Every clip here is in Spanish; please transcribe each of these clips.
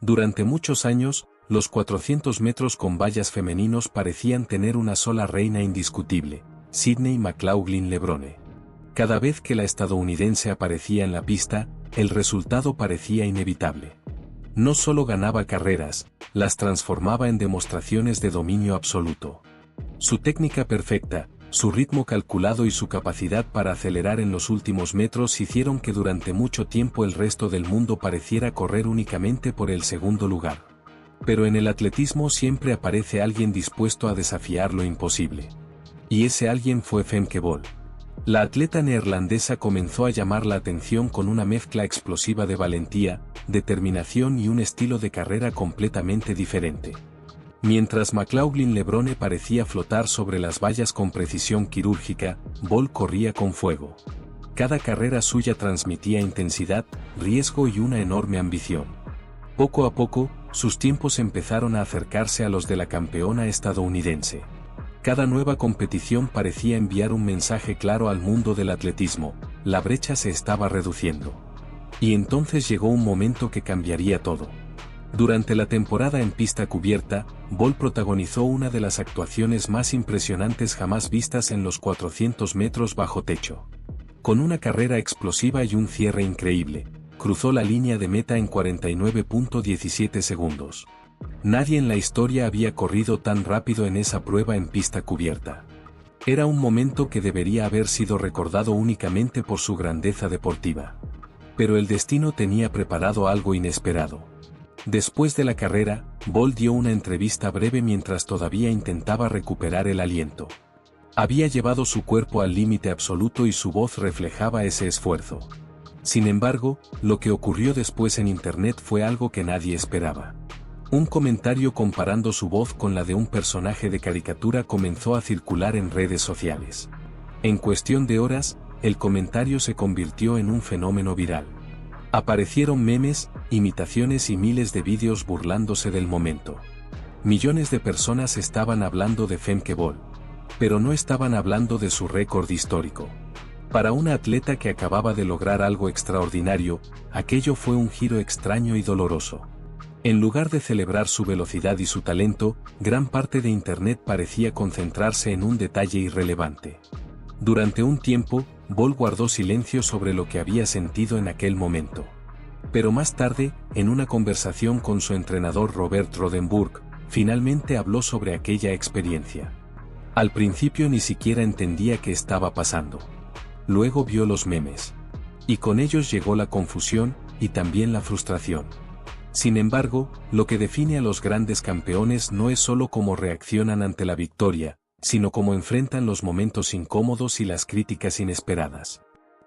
Durante muchos años, los 400 metros con vallas femeninos parecían tener una sola reina indiscutible, Sydney McLaughlin-Levrone. Cada vez que la estadounidense aparecía en la pista, el resultado parecía inevitable. No solo ganaba carreras, las transformaba en demostraciones de dominio absoluto. Su técnica perfecta, su ritmo calculado y su capacidad para acelerar en los últimos metros hicieron que durante mucho tiempo el resto del mundo pareciera correr únicamente por el segundo lugar. Pero en el atletismo siempre aparece alguien dispuesto a desafiar lo imposible. Y ese alguien fue Femke Bol. La atleta neerlandesa comenzó a llamar la atención con una mezcla explosiva de valentía, determinación y un estilo de carrera completamente diferente. Mientras McLaughlin-Levrone parecía flotar sobre las vallas con precisión quirúrgica, Bol corría con fuego. Cada carrera suya transmitía intensidad, riesgo y una enorme ambición. Poco a poco, sus tiempos empezaron a acercarse a los de la campeona estadounidense. Cada nueva competición parecía enviar un mensaje claro al mundo del atletismo: la brecha se estaba reduciendo. Y entonces llegó un momento que cambiaría todo. Durante la temporada en pista cubierta, Bol protagonizó una de las actuaciones más impresionantes jamás vistas en los 400 metros bajo techo. Con una carrera explosiva y un cierre increíble, cruzó la línea de meta en 49.17 segundos. Nadie en la historia había corrido tan rápido en esa prueba en pista cubierta. Era un momento que debería haber sido recordado únicamente por su grandeza deportiva. Pero el destino tenía preparado algo inesperado. Después de la carrera, Bol dio una entrevista breve mientras todavía intentaba recuperar el aliento. Había llevado su cuerpo al límite absoluto y su voz reflejaba ese esfuerzo. Sin embargo, lo que ocurrió después en Internet fue algo que nadie esperaba. Un comentario comparando su voz con la de un personaje de caricatura comenzó a circular en redes sociales. En cuestión de horas, el comentario se convirtió en un fenómeno viral. Aparecieron memes, imitaciones y miles de vídeos burlándose del momento. Millones de personas estaban hablando de Femke Bol. Pero no estaban hablando de su récord histórico. Para una atleta que acababa de lograr algo extraordinario, aquello fue un giro extraño y doloroso. En lugar de celebrar su velocidad y su talento, gran parte de Internet parecía concentrarse en un detalle irrelevante. Durante un tiempo, Bol guardó silencio sobre lo que había sentido en aquel momento. Pero más tarde, en una conversación con su entrenador Robert Rodenburg, finalmente habló sobre aquella experiencia. Al principio ni siquiera entendía qué estaba pasando. Luego vio los memes. Y con ellos llegó la confusión, y también la frustración. Sin embargo, lo que define a los grandes campeones no es solo cómo reaccionan ante la victoria, sino cómo enfrentan los momentos incómodos y las críticas inesperadas.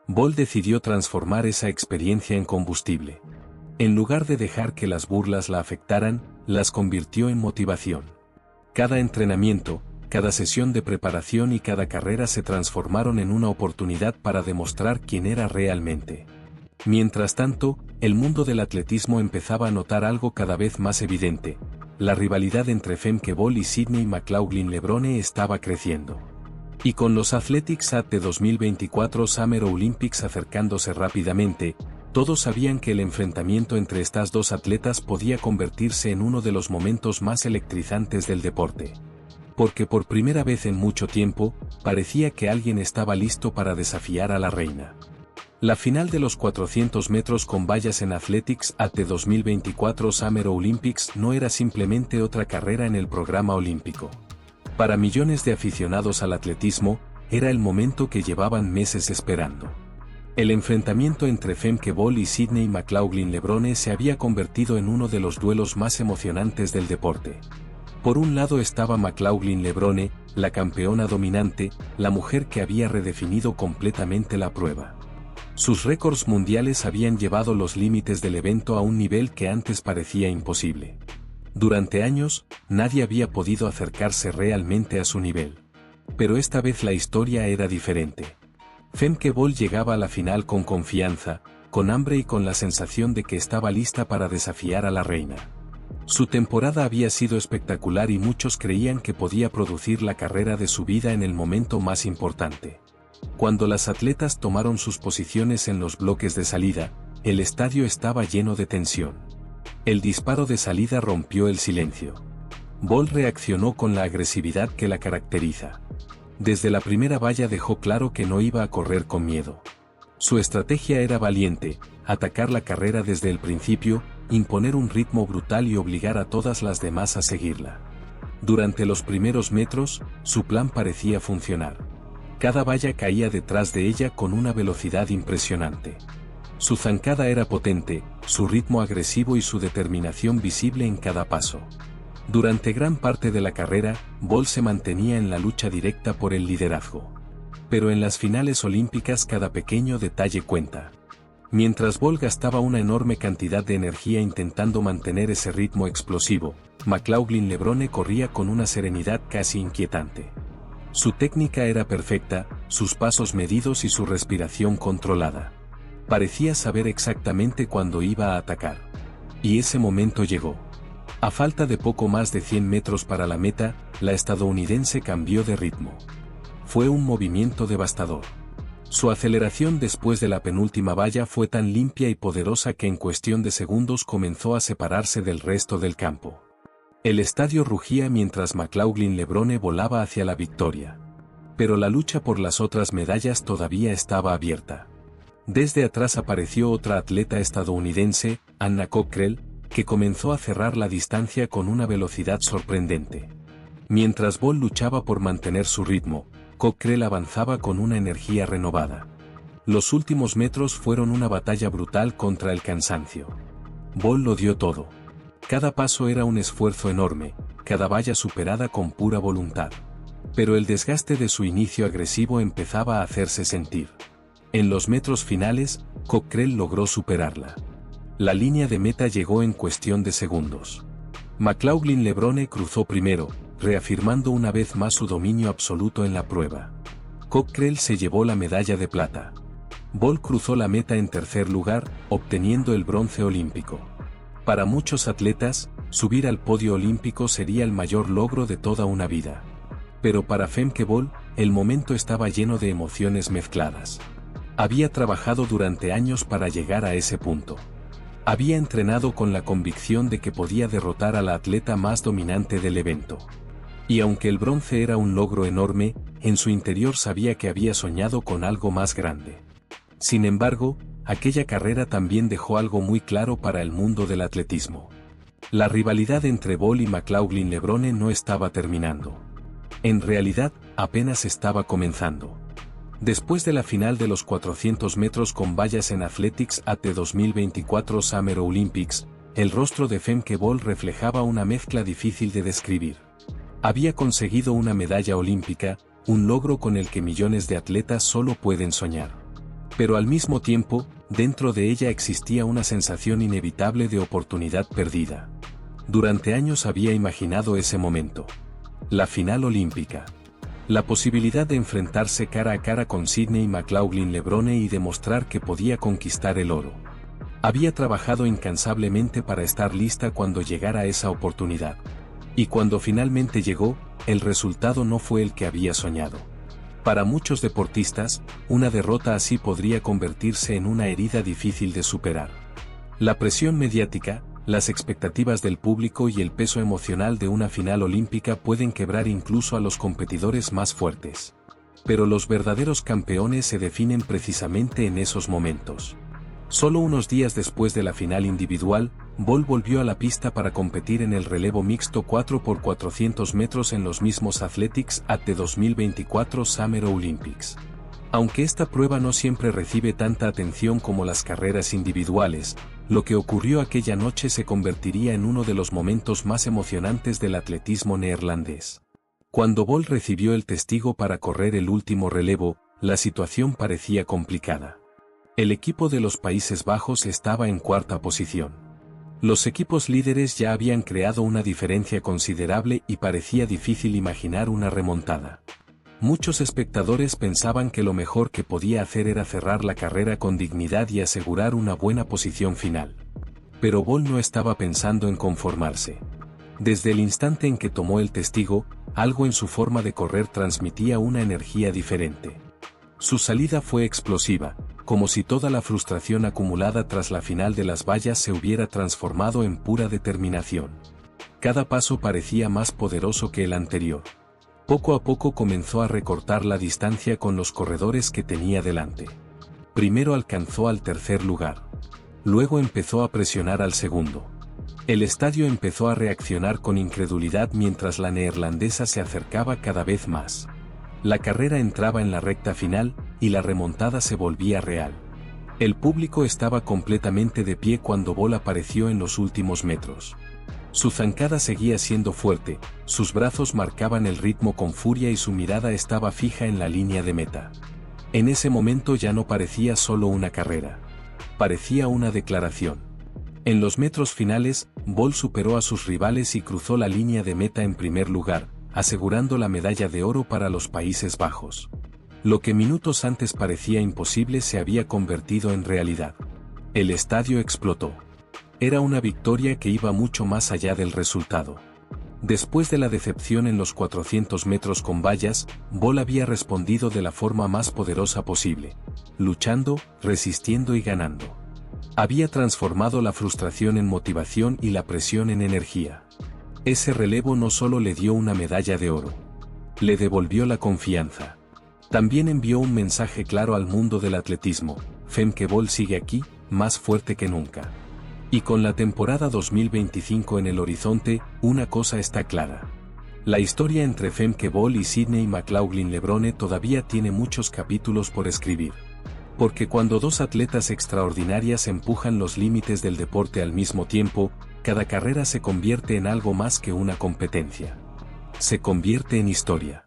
Bol decidió transformar esa experiencia en combustible. En lugar de dejar que las burlas la afectaran, las convirtió en motivación. Cada entrenamiento, cada sesión de preparación y cada carrera se transformaron en una oportunidad para demostrar quién era realmente. Mientras tanto, el mundo del atletismo empezaba a notar algo cada vez más evidente. La rivalidad entre Femke Bol y Sydney McLaughlin-Levrone estaba creciendo. Y con los Athletics at the 2024 Summer Olympics acercándose rápidamente, todos sabían que el enfrentamiento entre estas dos atletas podía convertirse en uno de los momentos más electrizantes del deporte. Porque por primera vez en mucho tiempo, parecía que alguien estaba listo para desafiar a la reina. La final de los 400 metros con vallas en Athletics at the 2024 Summer Olympics no era simplemente otra carrera en el programa olímpico. Para millones de aficionados al atletismo, era el momento que llevaban meses esperando. El enfrentamiento entre Femke Bol y Sydney McLaughlin-Levrone se había convertido en uno de los duelos más emocionantes del deporte. Por un lado estaba McLaughlin-Levrone, la campeona dominante, la mujer que había redefinido completamente la prueba. Sus récords mundiales habían llevado los límites del evento a un nivel que antes parecía imposible. Durante años, nadie había podido acercarse realmente a su nivel. Pero esta vez la historia era diferente. Femke Bol llegaba a la final con confianza, con hambre y con la sensación de que estaba lista para desafiar a la reina. Su temporada había sido espectacular y muchos creían que podía producir la carrera de su vida en el momento más importante. Cuando las atletas tomaron sus posiciones en los bloques de salida, el estadio estaba lleno de tensión. El disparo de salida rompió el silencio. Bolt reaccionó con la agresividad que la caracteriza. Desde la primera valla dejó claro que no iba a correr con miedo. Su estrategia era valiente, atacar la carrera desde el principio, imponer un ritmo brutal y obligar a todas las demás a seguirla. Durante los primeros metros, su plan parecía funcionar. Cada valla caía detrás de ella con una velocidad impresionante. Su zancada era potente, su ritmo agresivo y su determinación visible en cada paso. Durante gran parte de la carrera, Bolt se mantenía en la lucha directa por el liderazgo. Pero en las finales olímpicas cada pequeño detalle cuenta. Mientras Bolt gastaba una enorme cantidad de energía intentando mantener ese ritmo explosivo, McLaughlin Levrone corría con una serenidad casi inquietante. Su técnica era perfecta, sus pasos medidos y su respiración controlada. Parecía saber exactamente cuándo iba a atacar. Y ese momento llegó. A falta de poco más de 100 metros para la meta, la estadounidense cambió de ritmo. Fue un movimiento devastador. Su aceleración después de la penúltima valla fue tan limpia y poderosa que en cuestión de segundos comenzó a separarse del resto del campo. El estadio rugía mientras McLaughlin Levrone volaba hacia la victoria. Pero la lucha por las otras medallas todavía estaba abierta. Desde atrás apareció otra atleta estadounidense, Anna Cockrell, que comenzó a cerrar la distancia con una velocidad sorprendente. Mientras Bolt luchaba por mantener su ritmo, Cockrell avanzaba con una energía renovada. Los últimos metros fueron una batalla brutal contra el cansancio. Bolt lo dio todo. Cada paso era un esfuerzo enorme, cada valla superada con pura voluntad. Pero el desgaste de su inicio agresivo empezaba a hacerse sentir. En los metros finales, Cockrell logró superarla. La línea de meta llegó en cuestión de segundos. McLaughlin Levrone cruzó primero, reafirmando una vez más su dominio absoluto en la prueba. Cockrell se llevó la medalla de plata. Bolt cruzó la meta en tercer lugar, obteniendo el bronce olímpico. Para muchos atletas, subir al podio olímpico sería el mayor logro de toda una vida. Pero para Femke Bol, el momento estaba lleno de emociones mezcladas. Había trabajado durante años para llegar a ese punto. Había entrenado con la convicción de que podía derrotar a la atleta más dominante del evento. Y aunque el bronce era un logro enorme, en su interior sabía que había soñado con algo más grande. Sin embargo, aquella carrera también dejó algo muy claro para el mundo del atletismo. La rivalidad entre Bol y McLaughlin Levrone no estaba terminando. En realidad, apenas estaba comenzando. Después de la final de los 400 metros con vallas en Athletics at the 2024 Summer Olympics, el rostro de Femke Bol reflejaba una mezcla difícil de describir. Había conseguido una medalla olímpica, un logro con el que millones de atletas solo pueden soñar. Pero al mismo tiempo, dentro de ella existía una sensación inevitable de oportunidad perdida. Durante años había imaginado ese momento. La final olímpica. La posibilidad de enfrentarse cara a cara con Sydney McLaughlin Levrone y demostrar que podía conquistar el oro. Había trabajado incansablemente para estar lista cuando llegara esa oportunidad. Y cuando finalmente llegó, el resultado no fue el que había soñado. Para muchos deportistas, una derrota así podría convertirse en una herida difícil de superar. La presión mediática, las expectativas del público y el peso emocional de una final olímpica pueden quebrar incluso a los competidores más fuertes. Pero los verdaderos campeones se definen precisamente en esos momentos. Solo unos días después de la final individual, Bol volvió a la pista para competir en el relevo mixto 4x400 metros en los mismos Athletics at the 2024 Summer Olympics. Aunque esta prueba no siempre recibe tanta atención como las carreras individuales, lo que ocurrió aquella noche se convertiría en uno de los momentos más emocionantes del atletismo neerlandés. Cuando Bol recibió el testigo para correr el último relevo, la situación parecía complicada. El equipo de los Países Bajos estaba en cuarta posición. Los equipos líderes ya habían creado una diferencia considerable y parecía difícil imaginar una remontada. Muchos espectadores pensaban que lo mejor que podía hacer era cerrar la carrera con dignidad y asegurar una buena posición final. Pero Bol no estaba pensando en conformarse. Desde el instante en que tomó el testigo, algo en su forma de correr transmitía una energía diferente. Su salida fue explosiva, como si toda la frustración acumulada tras la final de las vallas se hubiera transformado en pura determinación. Cada paso parecía más poderoso que el anterior. Poco a poco comenzó a recortar la distancia con los corredores que tenía delante. Primero alcanzó al tercer lugar. Luego empezó a presionar al segundo. El estadio empezó a reaccionar con incredulidad mientras la neerlandesa se acercaba cada vez más. La carrera entraba en la recta final, y la remontada se volvía real. El público estaba completamente de pie cuando Bol apareció en los últimos metros. Su zancada seguía siendo fuerte, sus brazos marcaban el ritmo con furia y su mirada estaba fija en la línea de meta. En ese momento ya no parecía solo una carrera. Parecía una declaración. En los metros finales, Bol superó a sus rivales y cruzó la línea de meta en primer lugar, asegurando la medalla de oro para los Países Bajos. Lo que minutos antes parecía imposible se había convertido en realidad. El estadio explotó. Era una victoria que iba mucho más allá del resultado. Después de la decepción en los 400 metros con vallas, Bol había respondido de la forma más poderosa posible, luchando, resistiendo y ganando. Había transformado la frustración en motivación y la presión en energía. Ese relevo no solo le dio una medalla de oro, le devolvió la confianza. También envió un mensaje claro al mundo del atletismo: Femke Bol sigue aquí, más fuerte que nunca. Y con la temporada 2025 en el horizonte, una cosa está clara. La historia entre Femke Bol y Sydney McLaughlin-Levrone todavía tiene muchos capítulos por escribir. Porque cuando dos atletas extraordinarias empujan los límites del deporte al mismo tiempo, cada carrera se convierte en algo más que una competencia. Se convierte en historia.